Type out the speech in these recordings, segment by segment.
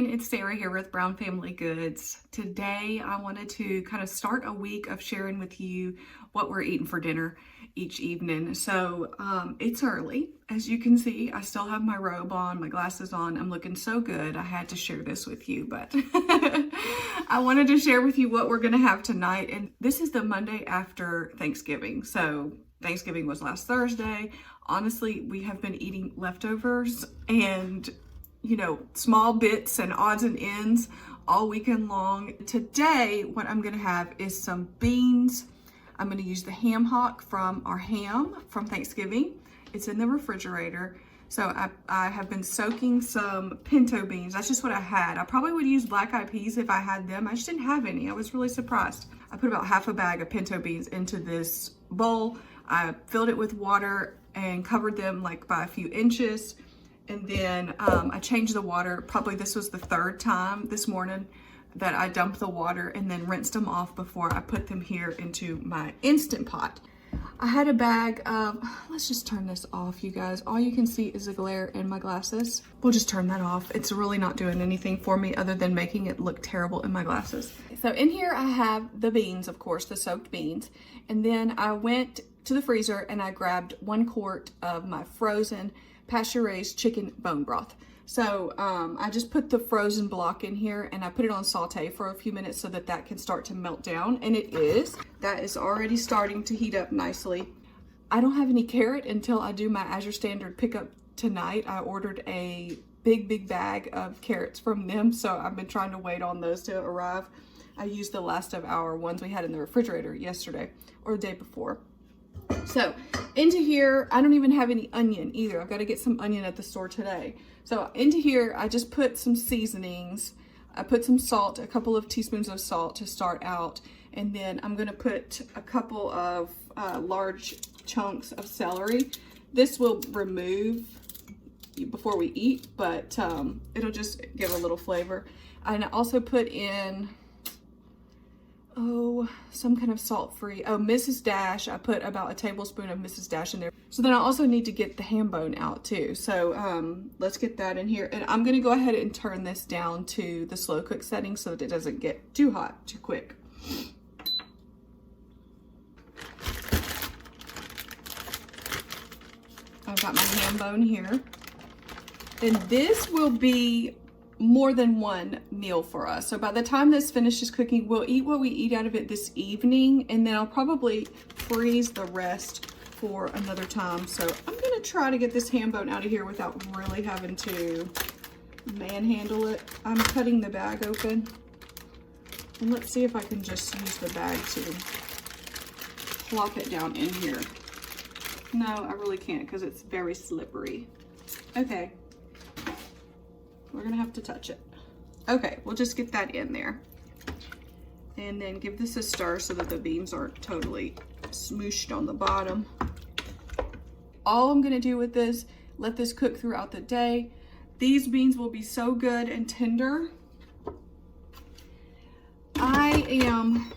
everyone, it's Sarah here with Brown Family Goods. Today I wanted to kind of start a week of sharing with you what we're eating for dinner each evening. So it's early. As you can see, I still have my robe on, my glasses on. I'm looking so good. I had to share this with you, but I wanted to share with you what we're gonna have tonight. And this is the Monday after Thanksgiving. So Thanksgiving was last Thursday. Honestly, we have been eating leftovers and small bits and odds and ends all weekend long. Today, what I'm gonna have is some beans. I'm gonna use the ham hock from our ham from Thanksgiving. It's in the refrigerator. So I have been soaking some pinto beans. That's just what I had. I probably would use black eyed peas if I had them. I just didn't have any. I was really surprised. I put about half a bag of pinto beans into this bowl. I filled it with water and covered them like by a few inches. And then I changed the water. Probably this was the third time this morning that I dumped the water and then rinsed them off before I put them here into my Instant Pot. I had a bag of, let's just turn this off, you guys. All you can see is the glare in my glasses. We'll just turn that off. It's really not doing anything for me other than making it look terrible in my glasses. So in here I have the beans, of course, the soaked beans. And then I went to the freezer and I grabbed 1 quart of my frozen pasture-raised chicken bone broth. So I just put the frozen block in here and I put it on saute for a few minutes so that that can start to melt down, and it is. That is already starting to heat up nicely. I don't have any carrot until I do my Azure Standard pickup tonight. I ordered a big bag of carrots from them, so I've been trying to wait on those to arrive. I used the last of our ones we had in the refrigerator yesterday or the day before. So into here, I don't even have any onion either. I've got to get some onion at the store today. So into here, I just put some seasonings. I put some salt, a couple of teaspoons of salt to start out. And then I'm going to put a couple of large chunks of celery. This will remove before we eat, but it'll just give a little flavor. And I also put in some kind of salt-free. Mrs. Dash. I put about a tablespoon of Mrs. Dash in there. So then I also need to get the ham bone out too. So let's get that in here. And I'm going to go ahead and turn this down to the slow cook setting so that it doesn't get too hot too quick. I've got my ham bone here. And this will be more than one meal for us. So by the time this finishes cooking, we'll eat what we eat out of it this evening, and then I'll probably freeze the rest for another time. So I'm gonna try to get this ham bone out of here without really having to manhandle it. I'm cutting the bag open, and let's see if I can just use the bag to plop it down in here. No, I really can't because it's very slippery. Okay. We're gonna have to touch it. Okay, we'll just get that in there. And then give this a stir so that the beans aren't totally smooshed on the bottom. All I'm gonna do with this, let this cook throughout the day. These beans will be so good and tender. I am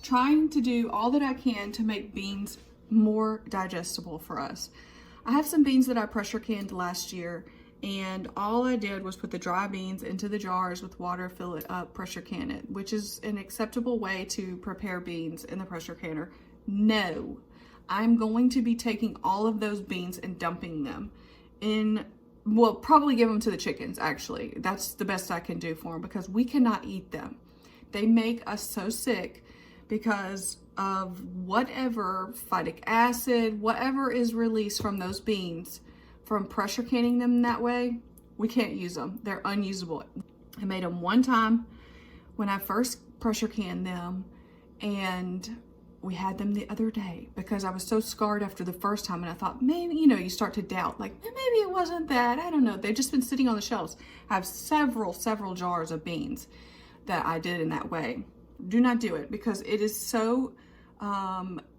trying to do all that I can to make beans more digestible for us. I have some beans that I pressure canned last year, and all I did was put the dry beans into the jars with water, fill it up, pressure can it, which is an acceptable way to prepare beans in the pressure canner. No, I'm going to be taking all of those beans and dumping them in, well, probably give them to the chickens, actually. That's the best I can do for them because we cannot eat them. They make us so sick because of whatever phytic acid, whatever is released from those beans. From pressure canning them that way, we can't use them. They're unusable. I made them one time when I first pressure canned them, and we had them the other day because I was so scarred after the first time, and I thought maybe, you start to doubt, like maybe it wasn't that. I don't know. They've just been sitting on the shelves. I have several jars of beans that I did in that way. Do not do it because it is so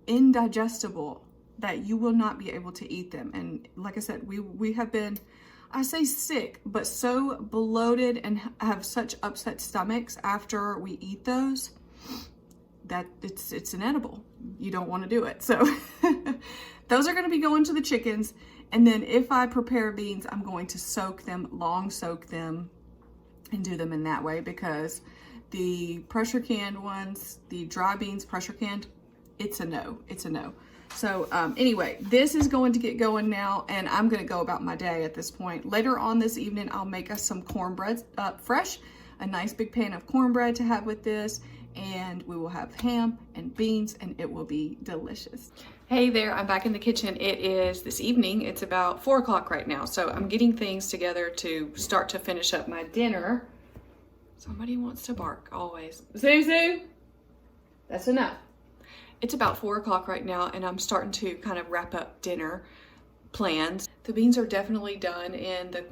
indigestible that you will not be able to eat them. And like I said, we have been, I say sick, but so bloated and have such upset stomachs after we eat those that it's inedible. You don't want to do it. So those are going to be going to the chickens. And then if I prepare beans, I'm going to soak them, long soak them and do them in that way, because the pressure canned ones, the dry beans pressure canned, it's a no. It's a no. So anyway, this is going to get going now, and I'm going to go about my day at this point. Later on this evening, I'll make us some cornbread fresh, a nice big pan of cornbread to have with this, and we will have ham and beans, and it will be delicious. Hey there, I'm back in the kitchen. It is this evening. It's about 4 o'clock right now, so I'm getting things together to start to finish up my dinner. Somebody wants to bark always. Zuzu, that's enough. It's about 4 o'clock right now, and I'm starting to kind of wrap up dinner plans. The beans are definitely done in the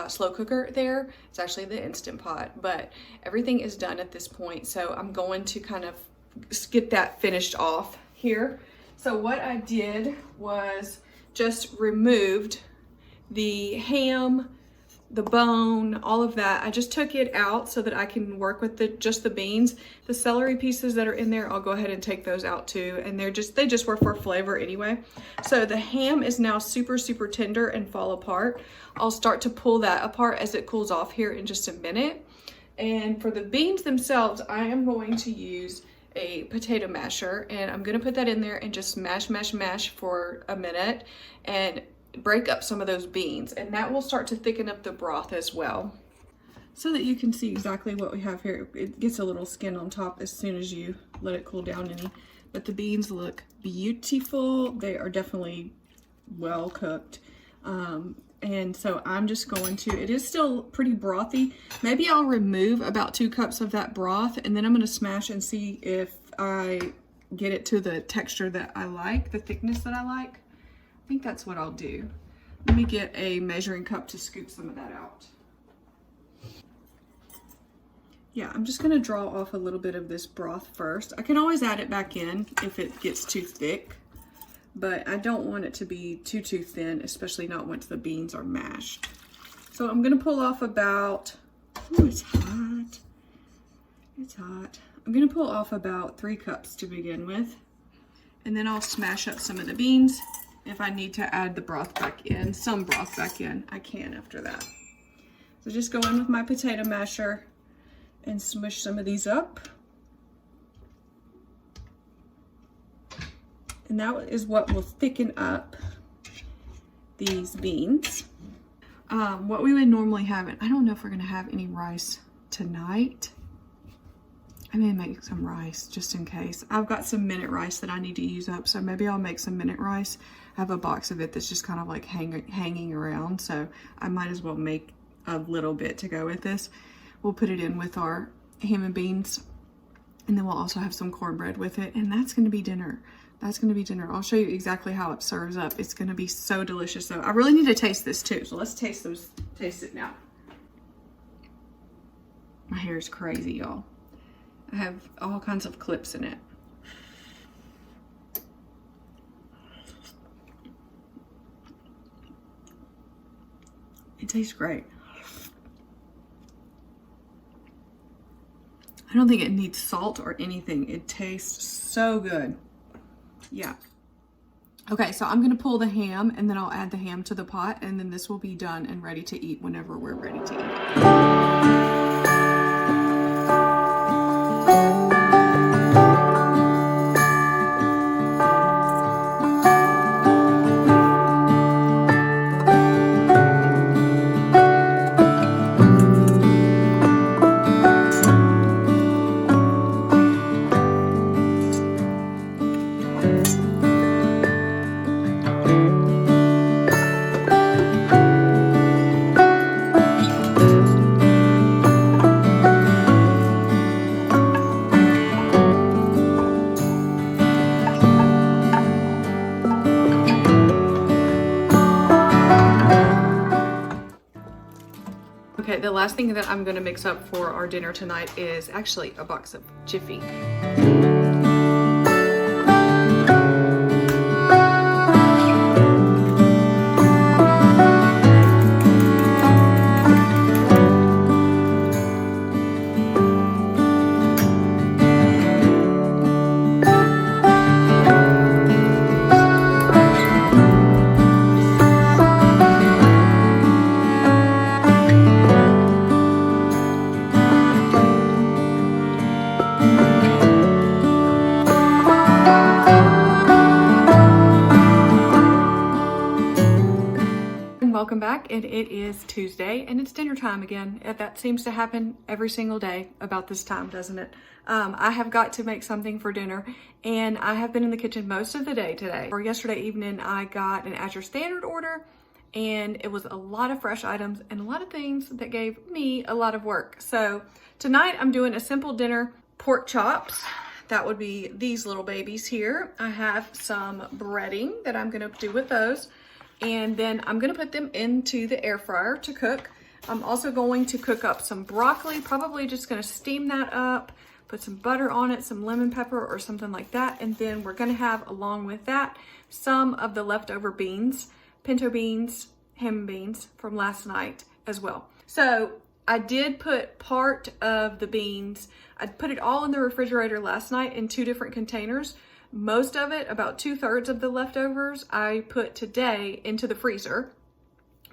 slow cooker there. It's actually the Instant Pot, but everything is done at this point. So I'm going to kind of get that finished off here. So what I did was just removed the ham, the bone, all of that. I just took it out so that I can work with just the beans. The celery pieces that are in there, I'll go ahead and take those out too. And they just work for flavor anyway. So the ham is now super, super tender and fall apart. I'll start to pull that apart as it cools off here in just a minute. And for the beans themselves, I am going to use a potato masher, and I'm gonna put that in there and just mash, mash, mash for a minute and break up some of those beans, and that will start to thicken up the broth as well, so that you can see exactly what we have here. It gets a little skin on top as soon as you let it cool down any, but the beans look beautiful. They are definitely well cooked. And so I'm just going to, it is still pretty brothy. Maybe I'll remove about 2 cups of that broth, and then I'm going to smash and see if I get it to the texture that I like, the thickness that I like. I think that's what I'll do. Let me get a measuring cup to scoop some of that out. Yeah, I'm just gonna draw off a little bit of this broth first. I can always add it back in if it gets too thick, but I don't want it to be too thin, especially not once the beans are mashed. So I'm gonna pull off about, oh, it's hot. It's hot. I'm gonna pull off about 3 cups to begin with, and then I'll smash up some of the beans. If I need to add the broth back in, some broth back in, I can after that. So just go in with my potato masher and smush some of these up. And that is what will thicken up these beans. What we would normally have, and I don't know if we're gonna have any rice tonight. I may make some rice just in case. I've got some minute rice that I need to use up, so maybe I'll make some minute rice. I have a box of it that's just kind of like hanging around, so I might as well make a little bit to go with this. We'll put it in with our ham and beans, and then we'll also have some cornbread with it, and that's gonna be dinner. That's gonna be dinner. I'll show you exactly how it serves up. It's gonna be so delicious though. I really need to taste this too, so let's taste it now. My hair is crazy, y'all. I have all kinds of clips in it. It tastes great. I don't think it needs salt or anything. It tastes so good. Yeah. Okay, so I'm gonna pull the ham, and then I'll add the ham to the pot, and then this will be done and ready to eat whenever we're ready to eat. Okay, the last thing that I'm gonna mix up for our dinner tonight is actually a box of Jiffy. back, and it is Tuesday and it's dinner time again. That seems to happen every single day about this time, doesn't it? I have got to make something for dinner, and I have been in the kitchen most of the day today. Or yesterday evening, I got an Azure Standard order, and it was a lot of fresh items and a lot of things that gave me a lot of work. So tonight I'm doing a simple dinner: pork chops. That would be these little babies here. I have some breading that I'm gonna do with those. And then I'm gonna put them into the air fryer to cook. I'm also going to cook up some broccoli, probably just gonna steam that up, put some butter on it, some lemon pepper or something like that. And then we're gonna have, along with that, some of the leftover beans, pinto beans, ham beans from last night as well. So I did put part of the beans, I put it all in the refrigerator last night in 2 different containers. Most of it, about 2/3 of the leftovers, I put today into the freezer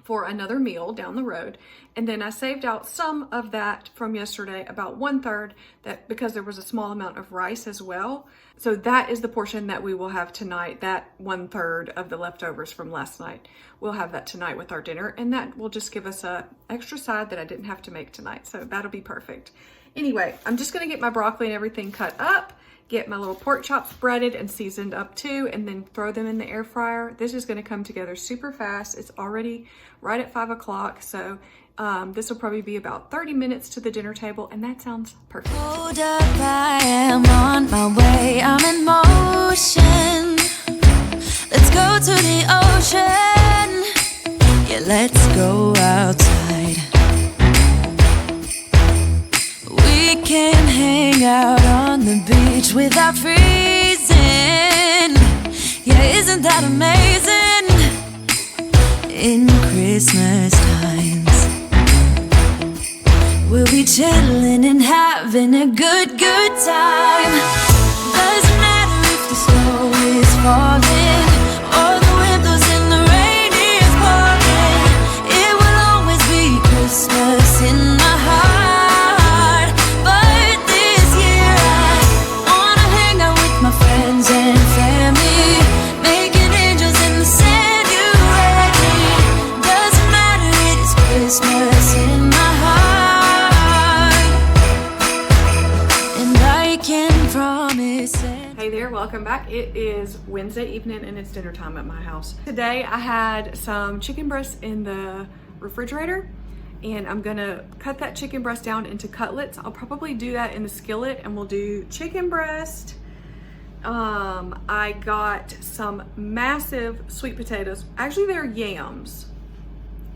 for another meal down the road. And then I saved out some of that from yesterday, about 1/3, that because there was a small amount of rice as well. So that is the portion that we will have tonight. That 1/3 of the leftovers from last night, we'll have that tonight with our dinner. And that will just give us a extra side that I didn't have to make tonight. So that'll be perfect. Anyway, I'm just gonna get my broccoli and everything cut up, get my little pork chops breaded and seasoned up too, and then throw them in the air fryer. This is gonna come together super fast. It's already right at 5 o'clock, so this will probably be about 30 minutes to the dinner table, and that sounds perfect. Hold up, I am on my way, I'm in motion. Let's go to the ocean, yeah, let's go outside. We can hang out on the beach without freezing. Yeah, isn't that amazing? In Christmas times, we'll be chilling and having a good time. Doesn't matter if the snow is falling or the wind blows and the rain is pouring. It will always be Christmas in my heart. Friends and family, making angels in the sand, you ready? Doesn't matter, it is Christmas in my heart, and I can promise. Hey there, welcome back. It is Wednesday evening and it's dinner time at my house. Today I had some chicken breasts in the refrigerator, and I'm gonna cut that chicken breast down into cutlets. I'll probably do that in the skillet, and we'll do chicken breast. I got some massive sweet potatoes. Actually, they're yams.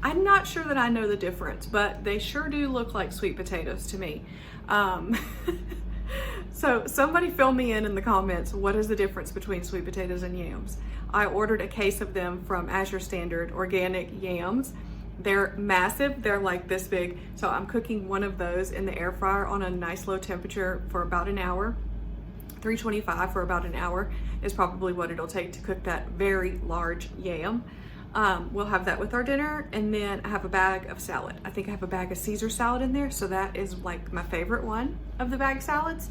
I'm not sure that I know the difference, but they sure do look like sweet potatoes to me. So somebody fill me in the comments, what is the difference between sweet potatoes and yams? I ordered a case of them from Azure Standard organic yams. They're massive, they're like this big. So I'm cooking one of those in the air fryer on a nice low temperature for about an hour. 325 for about an hour is probably what it'll take to cook that very large yam. We'll have that with our dinner, and then I have a bag of salad. I think I have a bag of Caesar salad in there, so that is like my favorite one of the bag salads,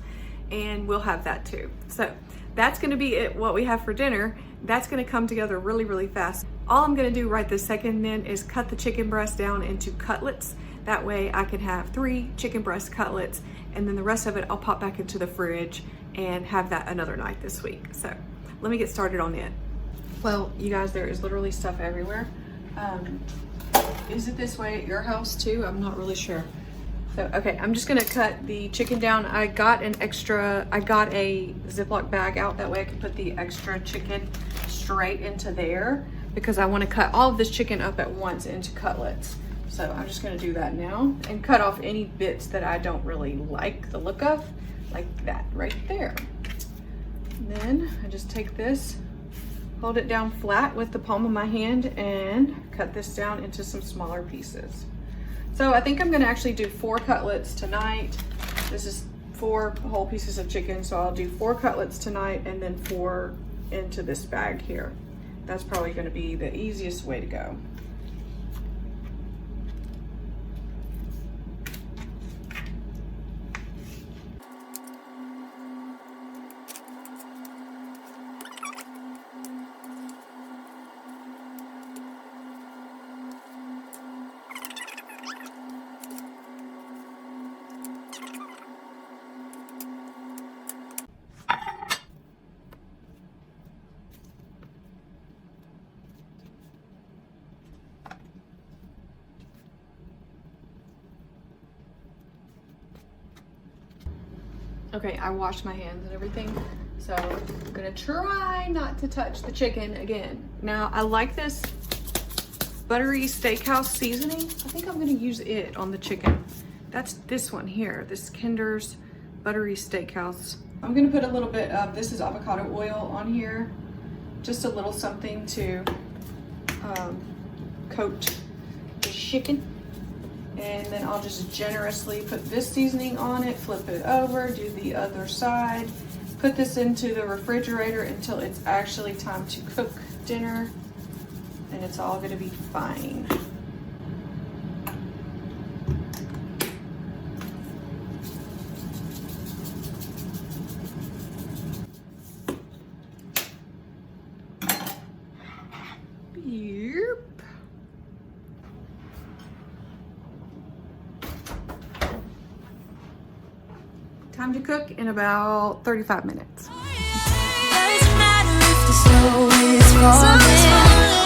and we'll have that too. So that's gonna be it, what we have for dinner. That's gonna come together really, really fast. All I'm gonna do right this second then is cut the chicken breast down into cutlets. That way I can have 3 chicken breast cutlets, and then the rest of it I'll pop back into the fridge and have that another night this week. So let me get started on it. Well, you guys, there is literally stuff everywhere. Is it this way at your house too? I'm not really sure. So, okay, I'm just gonna cut the chicken down. I got a Ziploc bag out, that way I can put the extra chicken straight into there, because I wanna cut all of this chicken up at once into cutlets. So I'm just gonna do that now and cut off any bits that I don't really like the look of, like that right there. And then I just take this, hold it down flat with the palm of my hand, and cut this down into some smaller pieces. So I think I'm gonna actually do 4 cutlets tonight. This is 4 whole pieces of chicken, so I'll do 4 cutlets tonight and then 4 into this bag here. That's probably gonna be the easiest way to go. Okay, I washed my hands and everything, so I'm gonna try not to touch the chicken again. Now, I like this buttery steakhouse seasoning. I think I'm gonna use it on the chicken. That's this one here, this Kinder's buttery steakhouse. I'm gonna put a little bit of, this is avocado oil on here, just a little something to coat the chicken. And then I'll just generously put this seasoning on it, flip it over, do the other side, put this into the refrigerator until it's actually time to cook dinner, and it's all gonna be fine. Yep. Time to cook in about 35 minutes. Doesn't matter if the snow is falling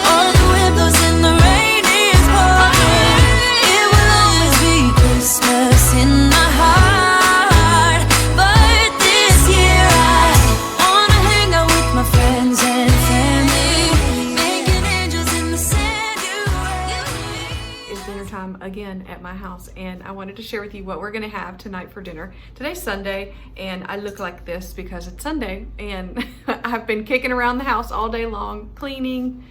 or the wind blows and the rain is pouring. It will always be Christmas in my heart. But this year I wanna hang out with my friends and family, making angels in the sand. It's dinner time again at my house, and I wanted to share with you what we're gonna have tonight for dinner. Today's Sunday, and I look like this because it's Sunday, and I've been kicking around the house all day long, cleaning,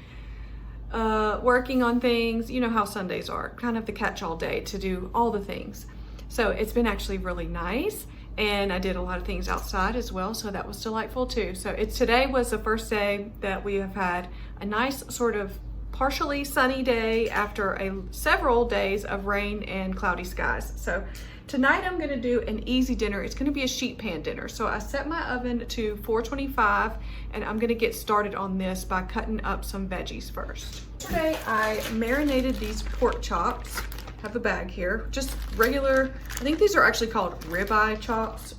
working on things. You know how Sundays are, kind of the catch-all day to do all the things. So it's been actually really nice, and I did a lot of things outside as well, so that was delightful too. So today was the first day that we have had a nice sort of partially sunny day after several days of rain and cloudy skies. So tonight I'm gonna do an easy dinner. It's gonna be a sheet pan dinner. So I set my oven to 425, and I'm gonna get started on this by cutting up some veggies first. Today I marinated these pork chops. I have a bag here, just regular, I think these are actually called ribeye chops.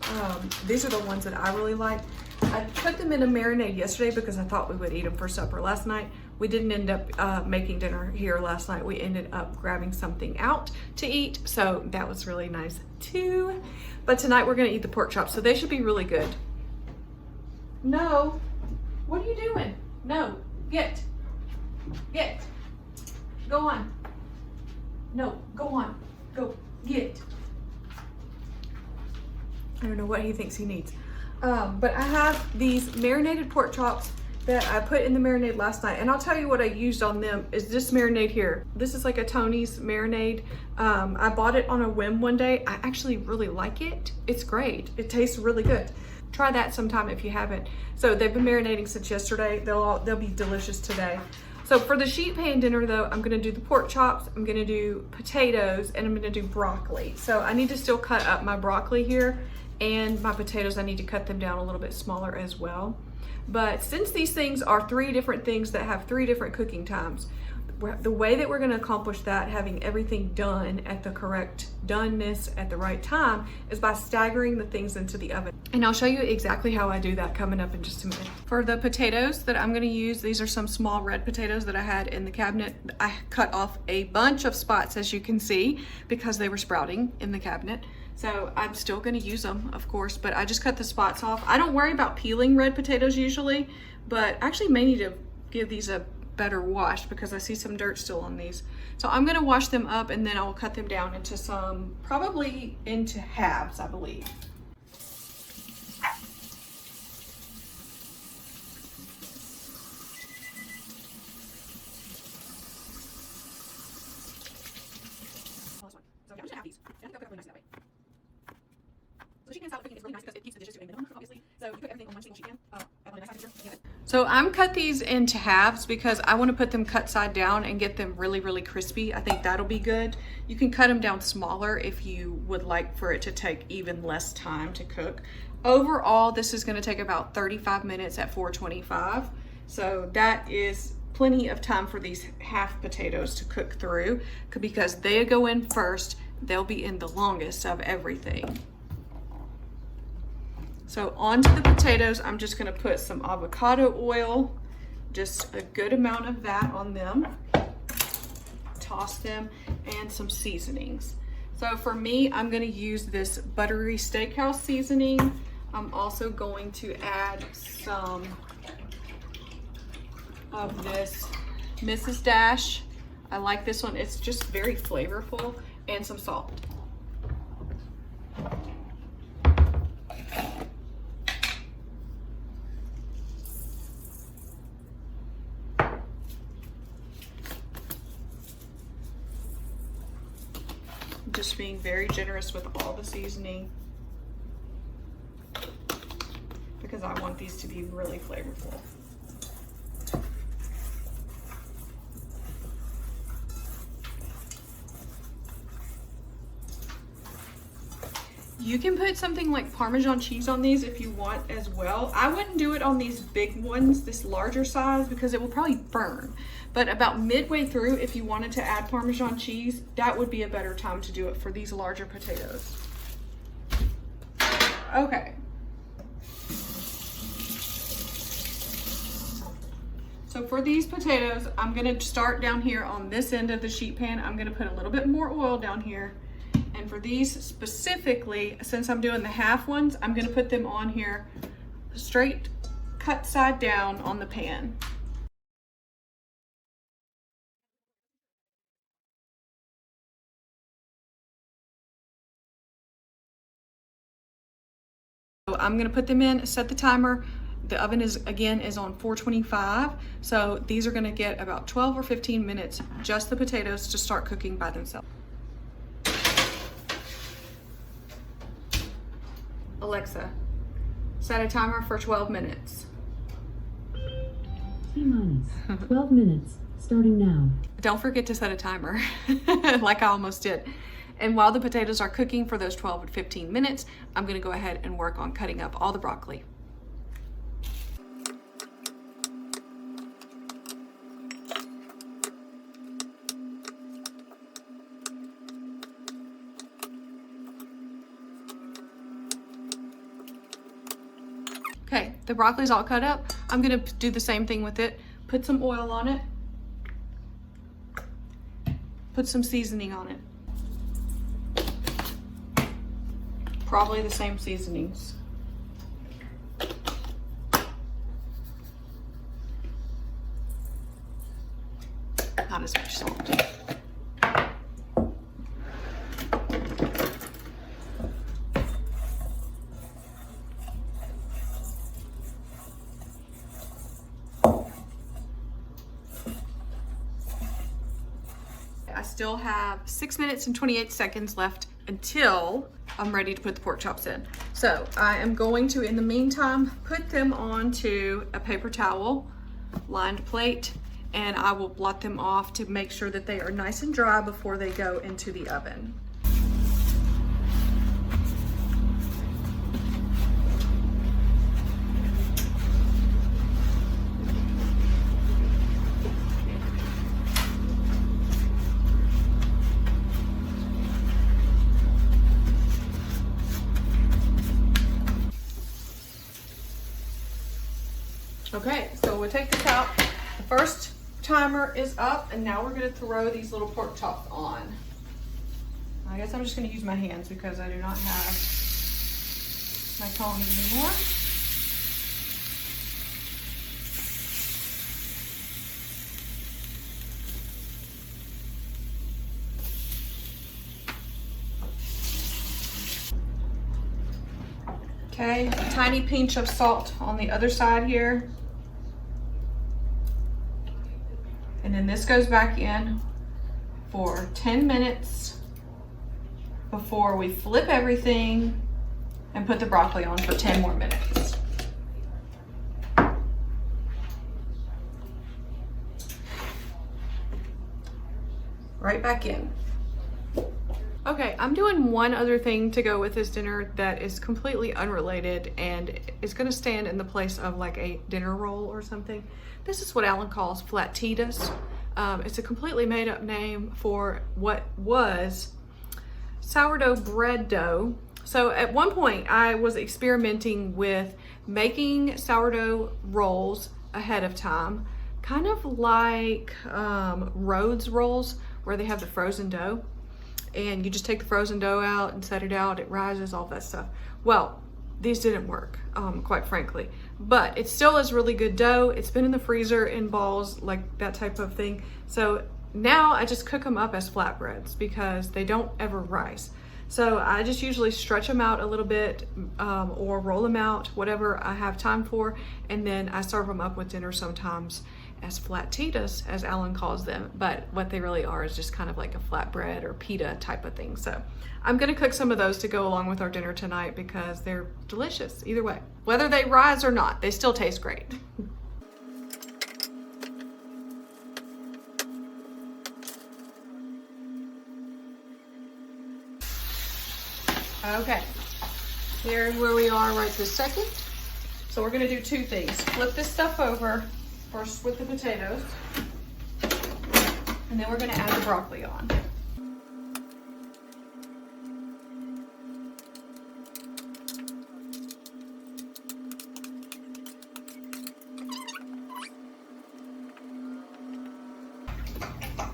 These are the ones that I really like. I put them in a marinade yesterday because I thought we would eat them for supper last night. We didn't end up making dinner here last night. We ended up grabbing something out to eat, so that was really nice too. But tonight we're gonna eat the pork chops, so they should be really good. No, what are you doing? No, get, go on. No, go on, go, get. I don't know what he thinks he needs. But I have these marinated pork chops that I put in the marinade last night, and I'll tell you what I used on them is this marinade here. This is like a Tony's marinade. I bought it on a whim one day. I actually really like it. It's great. It tastes really good. Try that sometime if you haven't. So they've been marinating since yesterday. They'll be delicious today. So for the sheet pan dinner though, I'm gonna do the pork chops, I'm gonna do potatoes, and I'm gonna do broccoli. So I need to still cut up my broccoli here, and my potatoes, I need to cut them down a little bit smaller as well. But since these things are 3 different things that have 3 different cooking times, the way that we're gonna accomplish that, having everything done at the correct doneness at the right time, is by staggering the things into the oven. And I'll show you exactly how I do that coming up in just a minute. For the potatoes that I'm gonna use, these are some small red potatoes that I had in the cabinet. I cut off a bunch of spots, as you can see, because they were sprouting in the cabinet. So I'm still gonna use them, of course, but I just cut the spots off. I don't worry about peeling red potatoes usually, but I actually may need to give these a better wash because I see some dirt still on these. So I'm gonna wash them up, and then I will cut them down into probably into halves, I believe. So I'm cut these into halves because I want to put them cut side down and get them really, really crispy. I think that'll be good. You can cut them down smaller if you would like for it to take even less time to cook. Overall, this is going to take about 35 minutes at 425. So that is plenty of time for these half potatoes to cook through because they go in first. They'll be in the longest of everything. So onto the potatoes, I'm just gonna put some avocado oil, just a good amount of that on them. Toss them, and some seasonings. So for me, I'm gonna use this buttery steakhouse seasoning. I'm also going to add some of this Mrs. Dash. I like this one. It's just very flavorful, and some salt. Just being very generous with all the seasoning because I want these to be really flavorful. You can put something like Parmesan cheese on these if you want as well. I wouldn't do it on these big ones, this larger size, because it will probably burn. But about midway through, if you wanted to add Parmesan cheese, that would be a better time to do it for these larger potatoes. Okay. So for these potatoes, I'm gonna start down here on this end of the sheet pan. I'm gonna put a little bit more oil down here. And for these specifically, since I'm doing the half ones, I'm gonna put them on here straight cut side down on the pan. So I'm gonna put them in, set the timer. The oven is on 425. So these are gonna get about 12 or 15 minutes, just the potatoes, to start cooking by themselves. Alexa, set a timer for 12 minutes. T-minus 12 minutes, starting now. Don't forget to set a timer, like I almost did. And while the potatoes are cooking for those 12 to 15 minutes, I'm gonna go ahead and work on cutting up all the broccoli. Okay, the broccoli's all cut up. I'm gonna do the same thing with it. Put some oil on it. Put some seasoning on it. Probably the same seasonings. Not as much salt. I still have 6 minutes and 28 seconds left until I'm ready to put the pork chops in. So I am going to, in the meantime, put them onto a paper towel, lined plate, and I will blot them off to make sure that they are nice and dry before they go into the oven. Okay, so we'll take this out. The first timer is up, and now we're gonna throw these little pork chops on. I guess I'm just gonna use my hands because I do not have my tongs anymore. Okay, a tiny pinch of salt on the other side here. And then this goes back in for 10 minutes before we flip everything and put the broccoli on for 10 more minutes. Right back in. Okay, I'm doing one other thing to go with this dinner that is completely unrelated and is gonna stand in the place of like a dinner roll or something. This is what Alan calls flatitas. It's a completely made up name for what was sourdough bread dough. So at one point I was experimenting with making sourdough rolls ahead of time, kind of like Rhodes rolls where they have the frozen dough. And you just take the frozen dough out and set it out, it rises, all that stuff. Well, these didn't work, quite frankly. But it still is really good dough. It's been in the freezer in balls, like that type of thing. So now I just cook them up as flatbreads because they don't ever rise. So I just usually stretch them out a little bit or roll them out, whatever I have time for. And then I serve them up with dinner sometimes as flatitas, as Alan calls them. But what they really are is just kind of like a flatbread or pita type of thing. So I'm gonna cook some of those to go along with our dinner tonight because they're delicious either way. Whether they rise or not, they still taste great. Okay, here's where we are right this second. So we're gonna do two things. Flip this stuff over first with the potatoes, and then we're gonna add the broccoli on.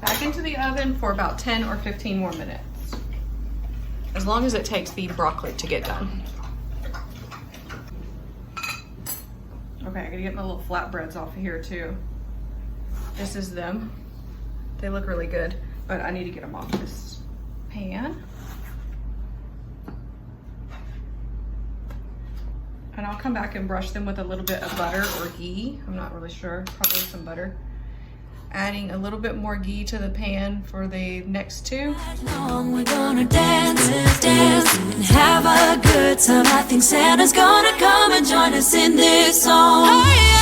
Back into the oven for about 10 or 15 more minutes. As long as it takes the broccoli to get done. Okay, I gotta get my little flatbreads off of here too. This is them. They look really good, but I need to get them off this pan. And I'll come back and brush them with a little bit of butter or ghee. I'm not really sure, probably some butter. Adding a little bit more ghee to the pan for the next two. We're gonna dance and have a good time. I think Santa's gonna come and join us in this song. Hey,